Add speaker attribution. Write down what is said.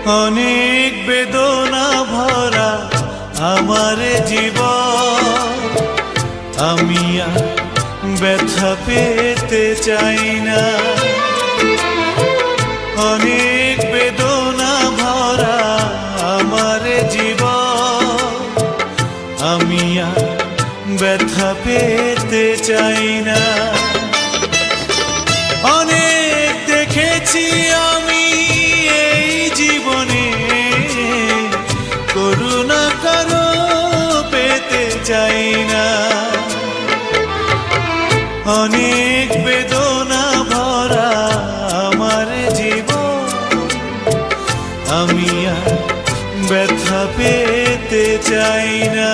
Speaker 1: অনেক বেদনা ভরা আমার জীবন, আমি আর ব্যথা পেতে চাই না। অনেক বেদনা ভরা আমার জীবন, আমি আর ব্যথা পেতে চাই না। অনেক দেখেছি আমি এই জীবনে, করুণা কারো পেতে চাই না। অনেক বেদনা ভরা আমার জীবন, আমি আর ব্যথা পেতে চাই না।